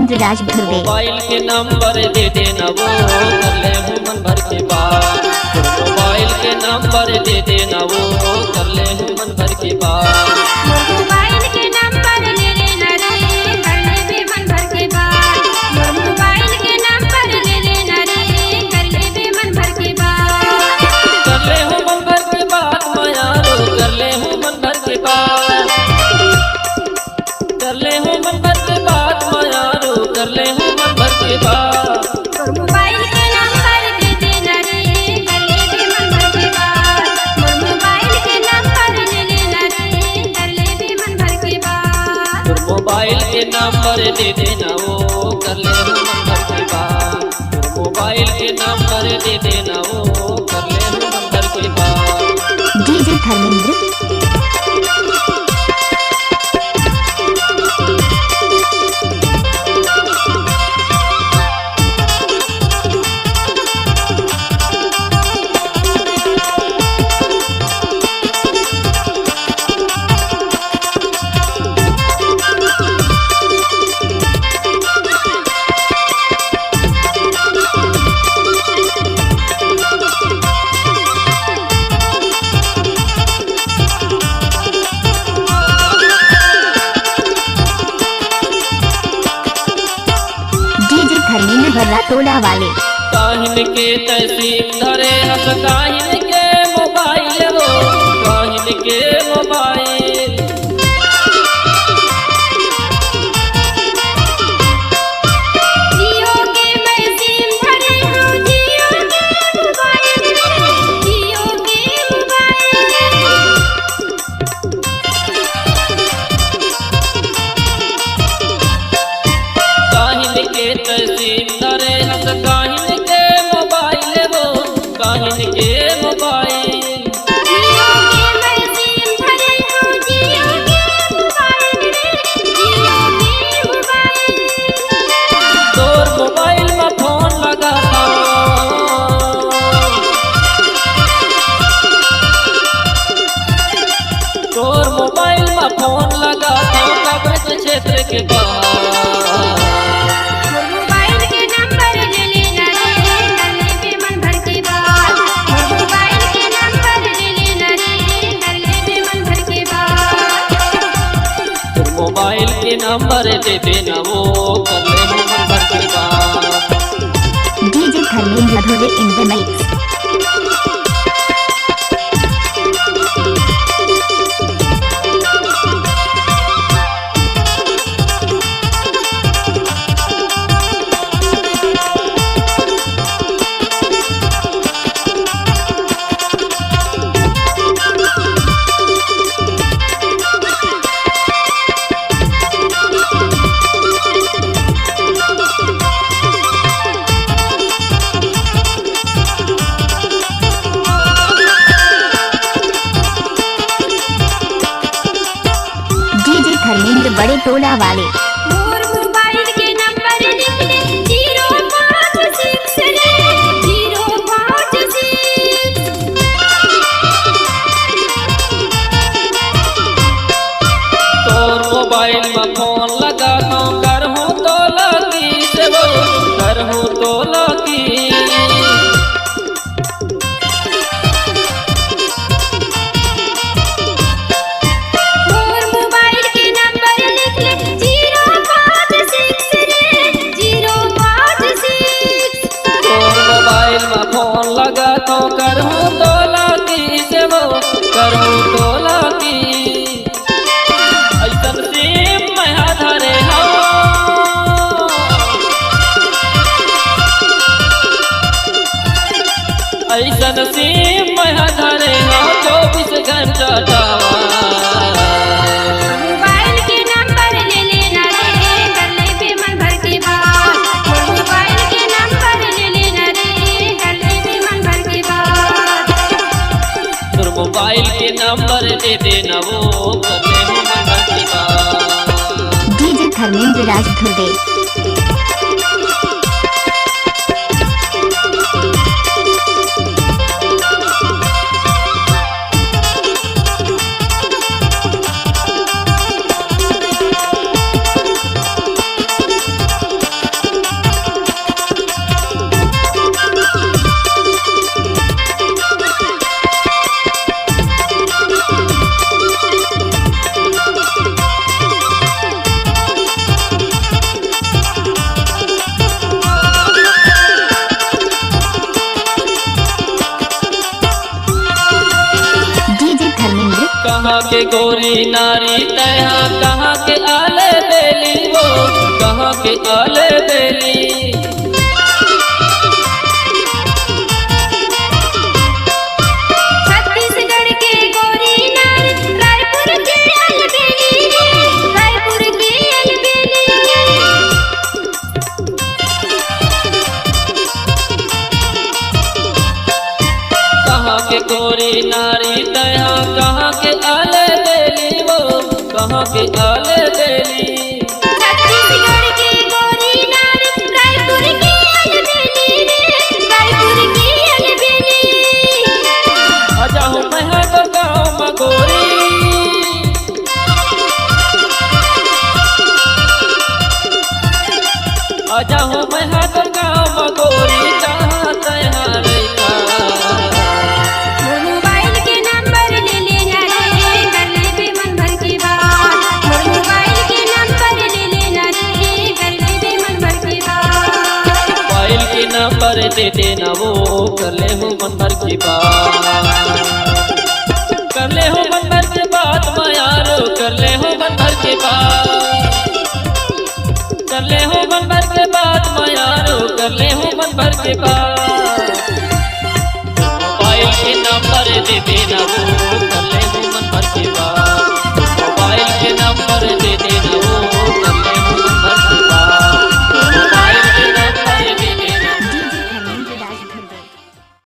धर्मेंद्र राज Dhurve. Mobile के number दे देना वो कर ले हूँ मन भर के बात। मोबाइल के नंबर दे देना वो कर ले हूँ मन भर के बात। मोबाइल के नंबर ले लेना रे कर ले भी मन भर के बात। मोबाइल के नंबर ले लेना रे कर ले भी मन भर के बात। कर ले हूँ मन भर के बात माया रो कर ले हूँ मन भर के बात। कर ले हूँ मन भर के बात माया रो कर ले हूँ मन भर के बात। मोबाइल के नंबर दे देना रे कर ले भी मन भर के बात। मोबाइल के नंबर ले लेना रे कर ले भी मन भर के बात। मोबाइल के नंबर दे देना वो कर ले हूँ मन भर के बात। मोबाइल के नंबर दे देना वो कर ले हूँ मन भर के बात। डीजे धर्मेंद्र। धर्मेंद्र भर्रा टोला वाले। काहिन के तहसील धरे हस काहिन के मोबाइल वो काहिन के मोबाइल। जियो के मैं सिम भरे हूँ जियो के मोबाइल जियो के मोबाइल। काहिन के तहसील धरे हस काहिन के मोबाइल वो काहिन के मोबाइल। जियो के मैं सिम भरे हूँ जियो के मोबाइल जियो के मोबाइल। तोर मोबाइल में फोन लगा था तोर मोबाइल में फोन लगा था कब्र क्षेत्र के बाहर। मोबाइल के नंबर ले लेना रे कर ले भी मन भर के बात। मोबाइल के नंबर ले लेना रे कर ले भी मन भर के बात। मोबाइल के नंबर दे देना वो कर ले हूँ मन भर के बात। DJ Dharmendra Dhurve in the mix. DJ Dharmendra बड़े टोला वाले। मोर मोबाइल के नंबर लिख ले 056 रे 056। तोर मोबाइल में फोन लगा तो कर हूँ तो लगी से वो कर हूँ तो लगी। मोर मोबाइल के नंबर लिख ले 056 रे 056। तोर मोबाइल में फोन लगा तो कर हूँ तो लगी से वो कर हूँ तो लगी। ऐसन सिम मैं धरे हो ऐसन सिम मैं धरे हो 24 घंटा टावा। मोबाइल के नंबर ले लेना रे कर ले भी मन भर के बात। मोबाइल के नंबर ले लेना रे कर ले भी मन भर के बात। तोर मोबाइल के नंबर दे देना वो कर ले हूँ मन भर के बात। डीजे धर्मेंद्र राज धुर्वे। के गोरी नारी तैहा कहाँ के आले बेली वो कहाँ के आले बेली। छत्तीसगढ़ के गोरी नारी रायपुर की अलबेली रायपुर की अलबेली। कहाँ के गोरी नारी तैहा कहाँ के आले बेली वो कहाँ के आले बेली। छत्तीसगढ़ की गोरी नारी रायपुर की अलबेली रायपुर की अलबेली। आजा हूँ मैं तो गाँव में गोरी आजा हूँ मैं तो गाँव में गोरी कहाँ तैहा रहता। मोर मोबाइल के नंबर ले लेना रे कर ले बे मन भर की बात। मोर मोबाइल के नंबर ले लेना रे कर ले बे मन भर की बात। मोबाइल के नंबर दे देना वो कर ले हूँ मन भर की बात। कर ले हूँ मन भर की बात मायारो कर ले हूँ मन भर की बात। कर ले हूँ मन भर की बात मायारो कर ले हूँ मन भर की बात। मोबाइल के नंबर दे देना वो